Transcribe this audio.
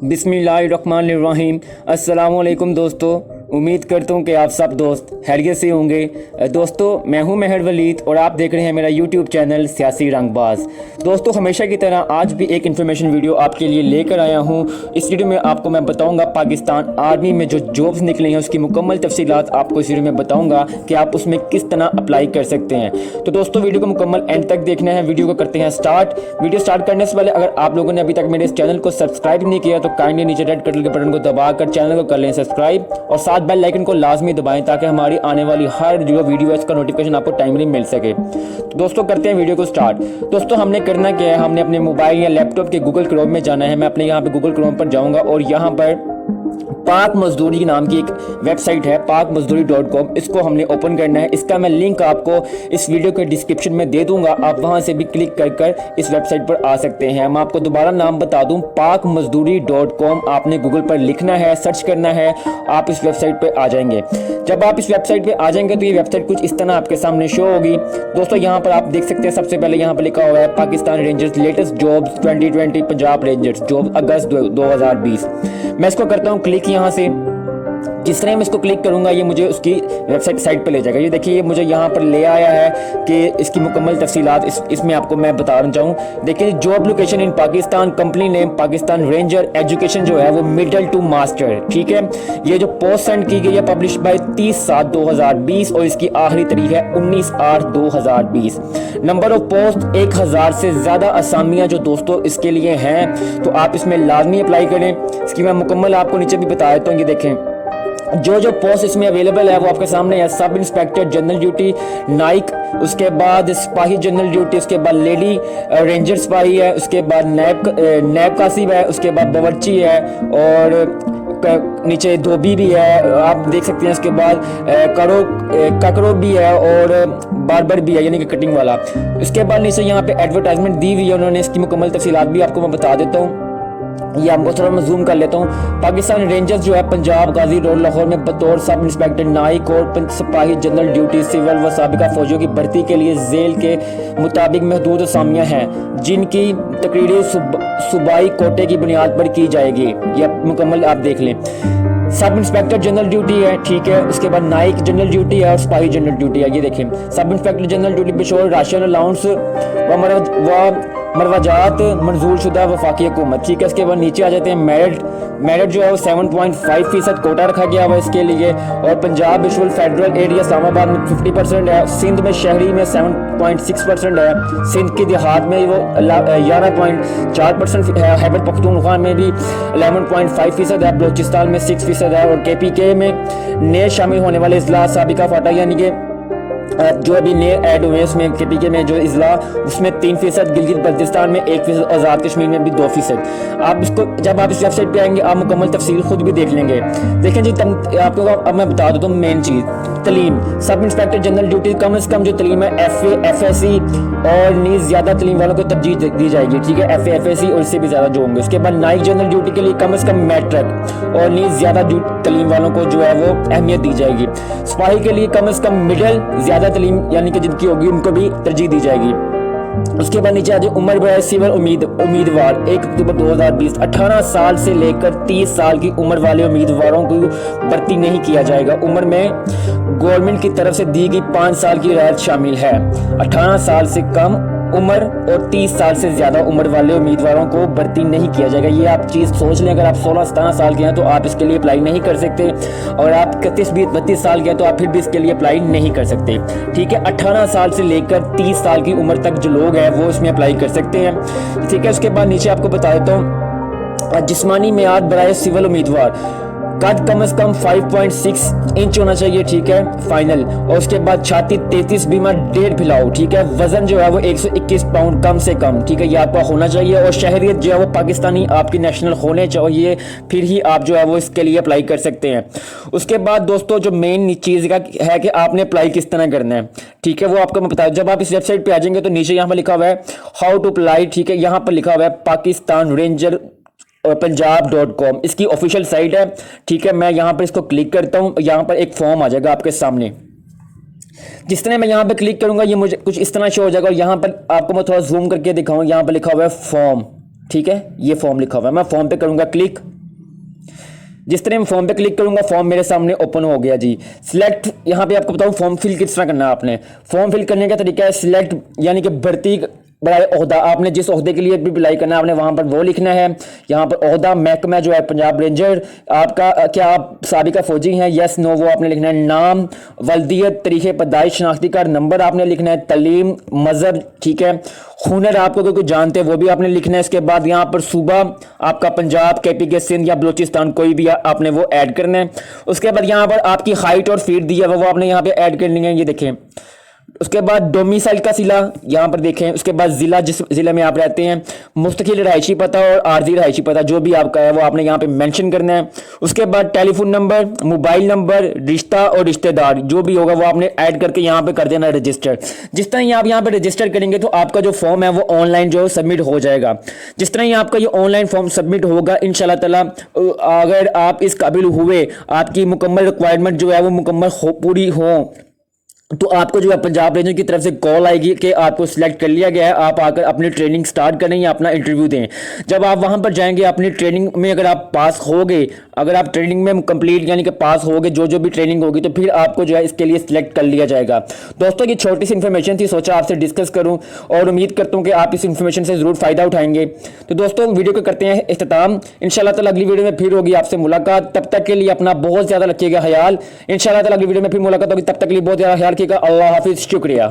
बिस्मिल्लाहिर्रहमानिर्रहीम। अस्सलाम वालेकुम दोस्तों, उम्मीद करता हूँ कि आप सब दोस्त खैरियत से होंगे। दोस्तों, मैं हूँ मेहर वलीद और आप देख रहे हैं मेरा यूट्यूब चैनल सियासी रंगबाज। दोस्तों, हमेशा की तरह आज भी एक इन्फॉर्मेशन वीडियो आपके लिए लेकर आया हूँ। इस वीडियो में आपको मैं बताऊँगा पाकिस्तान आर्मी में जो जॉब्स निकले हैं उसकी मुकम्मल तफसीलात आपको इस वीडियो में बताऊँगा कि आप उसमें किस तरह अप्लाई कर सकते हैं। तो दोस्तों, वीडियो को मुकम्मल एंड तक देखना है। वीडियो को करते हैं स्टार्ट। वीडियो स्टार्ट करने से पहले अगर आप लोगों ने अभी तक मेरे इस चैनल को सब्सक्राइब नहीं किया तो काइंडली नीचे रेड कलर के बटन को दबाकर चैनल को कर लें सब्सक्राइब और साथ बेल आइकन को लाजमी दबाएं ताकि हमारी आने वाली हर जो वीडियो है उसका नोटिफिकेशन आपको टाइमली मिल सके। तो दोस्तों, करते हैं वीडियो को स्टार्ट। दोस्तों, हमने करना क्या है, हमने अपने मोबाइल या लैपटॉप के गूगल क्रोम में जाना है। मैं अपने यहाँ पे गूगल क्रोम पर जाऊँगा और यहाँ पर पाक मजदूरी नाम की एक वेबसाइट है pakmazdoori.com, इसको हमने ओपन करना है। इसका मैं लिंक आपको इस वीडियो के डिस्क्रिप्शन में दे दूंगा, आप वहां से भी क्लिक कर इस वेबसाइट पर आ सकते हैं। मैं आपको दोबारा नाम बता दूं, pakmazdoori.com आपने गूगल पर लिखना है, सर्च करना है, आप इस वेबसाइट पर आ जाएंगे। जब आप इस वेबसाइट पर आ जाएंगे तो ये वेबसाइट कुछ इस तरह आपके सामने शो होगी। दोस्तों, यहाँ पर आप देख सकते हैं सबसे पहले यहाँ पर लिखा हुआ है Pakistan rangers latest jobs 2020 Punjab rangers job August 2020। मैं इसको करता हूँ क्लिक। यहाँ से जिस तरह मैं इसको क्लिक करूंगा ये मुझे उसकी वेबसाइट साइट पे ले जाएगा। ये देखिए, ये मुझे यहाँ पर ले आया है कि इसकी मुकम्मल तफसीलात इसमें आपको मैं बताना चाहूँ। देखिए, job location in Pakistan, company name Pakistan ranger, education जो है वो मिडल टू मास्टर। ठीक है, ये जो पोस्ट सेंड की गई है पब्लिश बाय 30/7/2020 और इसकी आखिरी तारीख है 19/8/2020। नंबर ऑफ पोस्ट 1000 से ज्यादा असामियाँ जो दोस्तों इसके लिए हैं, तो आप इसमें लाजमी अप्लाई करें। इसकी मैं मुकम्मल आपको नीचे भी बता देता हूँ। ये देखें, जो पोस्ट इसमें अवेलेबल है वो आपके सामने है। सब इंस्पेक्टर जनरल ड्यूटी नाइक, उसके बाद सिपाही जनरल ड्यूटी, उसके बाद लेडी रेंजर सिपाही है, उसके बाद नैब कासिब है, उसके बाद बावर्ची है और नीचे धोबी भी है, आप देख सकते हैं। उसके बाद ककरो भी है और बार्बर भी है, यानी कि कटिंग वाला। उसके बाद नीचे यहाँ पे एडवर्टाइजमेंट दी हुई है उन्होंने, इसकी मुकम्मल तफसीलात भी आपको मैं बता देता हूँ। ये आपको थोड़ा मैं जूम कर लेता हूँ। पाकिस्तान रेंजर्स जो है पंजाब, गाजी रोड, लाहौर में बतौर सब इंस्पेक्टर नाइक और सिपाही जनरल ड्यूटी सिविल व साबिका फौजियों की भर्ती के लिए जेल के मुताबिक महदूद असामियाँ हैं जिनकी तकरीरी सूबाई कोटे की बुनियाद पर की जाएगी। यह मुकम्मल आप देख लें। सब इंस्पेक्टर जनरल ड्यूटी है, ठीक है। उसके बाद नाइक जनरल ड्यूटी है और सिपाही जनरल ड्यूटी है। ये देखें, सब इंस्पेक्टर जनरल ड्यूटी पेशोर राशन अलाउंस व मरवाजात मंजूर शुदा वफाकी हुकूमत, ठीक है। इसके बाद नीचे आ जाते हैं मेरिट जो है वो 7.5% कोटा रखा गया हुआ इसके लिए। और Punjab visual federal area Islamabad में 50% है, सिंध में शहरी में 7.6% है, सिंध की देहात में वो 11.4% है, खैबर पख्तूनख्वा में भी 11.5% है, बलोचिस्तान में 6% है और KPK में नए शामिल होने वाले इजला साबिका फाटा यानी कि जो अभी नए ऐड हुए उसमें KPK में जो इजला उसमें 3%, गिलगित बल्तिस्तान में 1%, आज़ाद कश्मीर में भी 2%। आप इसको जब आप इस वेबसाइट पे आएंगे आप मुकम्मल तफसील खुद भी देख लेंगे। देखें जी, आपको अब मैं बता देता हूँ मेन चीज़, तलीम। सब इंस्पेक्टर जनरल ड्यूटी कम से कम जो तलीम है FA FSC और नीज ज़्यादा तलीम वालों को तरजीह दी जाएगी, ठीक है। FA FSC और इससे भी ज़्यादा जो होंगे। उसके बाद नाइक जनरल ड्यूटी के लिए कम से कम मैट्रिक और नीज ज़्यादा तलीम वालों को जो है वो अहमियत दी जाएगी। सिपाही के लिए कम से कम मिडिल ज़्यादा तलीम यानी कि जिनकी होगी उनको भी तरजीह दी जाएगी। उसके बाद नीचे आ जाए उम्र बराए सिविल उम्मीदवार 1 अक्टूबर 2020, 18 साल से लेकर 30 साल की उम्र वाले उम्मीदवारों को भर्ती नहीं किया जाएगा। उम्र में गवर्नमेंट की तरफ से दी गई 5 साल की रियायत शामिल है। 18 साल से कम उम्र और 30 साल से ज्यादा उम्र वाले उम्मीदवारों को भर्ती नहीं किया जाएगा। ये आप चीज सोच लें, अगर आप 16-17 साल के हैं तो आप इसके लिए अप्लाई नहीं कर सकते और आप 31-32 साल के हैं तो आप फिर भी इसके लिए अप्लाई नहीं कर सकते, ठीक है। 18 साल से लेकर 30 साल की उम्र तक जो लोग हैं वो इसमें अप्लाई कर सकते हैं, ठीक है। उसके बाद नीचे आपको बता देता हूँ, जिस्मानी मियाद बराए सिविल उम्मीदवार कद कम से कम 5.6 इंच होना चाहिए, ठीक है, फाइनल। और उसके बाद छाती 33 बीमा 1.5 फैलाओ, ठीक है। वजन जो है वो 121 पाउंड कम से कम, ठीक है, ये आपका होना चाहिए। और शहरियत जो है वो पाकिस्तानी आपकी नेशनल होने चाहिए, फिर ही आप जो है वो इसके लिए अप्लाई कर सकते हैं। उसके बाद दोस्तों जो मेन चीज़ का है कि आपने अप्लाई किस तरह करना है, ठीक है, वो आपको मैं बता दूं। जब आप इस वेबसाइट पे आ जाएंगे तो नीचे यहाँ पर लिखा हुआ है हाउ टू अप्लाई, ठीक है। यहाँ पर लिखा हुआ है पाकिस्तान रेंजर पंजाब.com, इसकी ऑफिशियल साइट है, ठीक है। मैं यहाँ पर इसको क्लिक करता हूँ, यहाँ पर एक फॉर्म आ जाएगा आपके सामने। जिस तरह मैं यहाँ पे क्लिक करूंगा ये मुझे कुछ इस तरह शो हो जाएगा और यहाँ पर आपको मैं थोड़ा जूम करके दिखाऊं, यहाँ पर लिखा हुआ है फॉर्म, ठीक है, ये फॉर्म लिखा हुआ है। मैं फॉर्म पे करूँगा क्लिक। जिस तरह मैं फॉर्म पे क्लिक करूंगा फॉर्म मेरे सामने ओपन हो गया जी। सिलेक्ट, यहाँ पे आपको बताऊं फॉर्म फिल किस तरह करना है आपने। फॉर्म फिल करने का तरीका है सिलेक्ट, यानी कि भर्ती बराए ओहदा, आपने जिस ओहदे के लिए भी अप्लाई करना है आपने वहाँ पर वो लिखना है। यहाँ पर ओहदा महकमा जो है पंजाब रेंजर, आपका क्या आप साबिका फौजी हैं, यस नो वो आपने लिखना है। नाम, वल्दियत, तरीके पैदाइश, शनाख्ती कार्ड नंबर आपने लिखना है। तलीम, मजहब, ठीक है। हुनर आपको कोई जानते हैं वो भी आपने लिखना है। इसके बाद यहाँ पर सूबा आपका पंजाब, KPK, सिंध या बलूचिस्तान कोई भी आपने वो ऐड करना है। उसके बाद यहाँ पर आपकी हाइट और फीट दी है वो आपने यहाँ पे ऐड करनी है, ये देखें। उसके बाद डोमिसाइल का जिला यहाँ पर देखें। उसके बाद ज़िला, जिस ज़िले में आप रहते हैं, मुस्तकिल रहायशी पता और आर्जी रहायशी पता जो भी आपका है वो आपने यहाँ पे मेंशन करना है। उसके बाद टेलीफोन नंबर, मोबाइल नंबर, रिश्ता और रिश्तेदार जो भी होगा वो आपने ऐड करके यहाँ पे कर देना रजिस्टर। जिस तरह ही आप यहाँ पे रजिस्टर करेंगे तो आपका जो फॉर्म है वो ऑनलाइन जो सबमिट हो जाएगा। जिस तरह ही आपका ये ऑनलाइन फॉर्म सबमिट होगा इंशाल्लाह ताला, अगर आप इस काबिल हुए, आपकी मुकम्मल रिक्वायरमेंट जो है वो मुकम्मल पूरी हो, तो आपको जो है पंजाब रेंजर की तरफ से कॉल आएगी कि आपको सिलेक्ट कर लिया गया है, आप आकर अपनी ट्रेनिंग स्टार्ट करें या अपना इंटरव्यू दें। जब आप वहां पर जाएंगे अपनी ट्रेनिंग में अगर आप पास होगे, अगर आप ट्रेनिंग में कंप्लीट यानी कि पास होगे, जो भी ट्रेनिंग होगी, तो फिर आपको जो है इसके लिए सिलेक्ट कर लिया जाएगा। दोस्तों ये छोटी सी इन्फॉर्मेशन थी, सोचा आपसे डिस्कस करूँ और उम्मीद करता हूँ कि आप इस इन्फॉर्मेशन से ज़रूर फ़ायदा उठाएंगे। तो दोस्तों वीडियो को करते हैं इख्तिताम। इंशाल्लाह ताला अगली वीडियो में फिर होगी आपसे मुलाकात। तब तक के लिए अपना बहुत ज़्यादा रखिएगा ख्याल। इंशाल्लाह ताला अगली वीडियो में फिर मुलाकात होगी, तब तक के लिए बहुत ज़्यादा ख्याल रखिएगा। अल्लाह हाफिज़, शुक्रिया।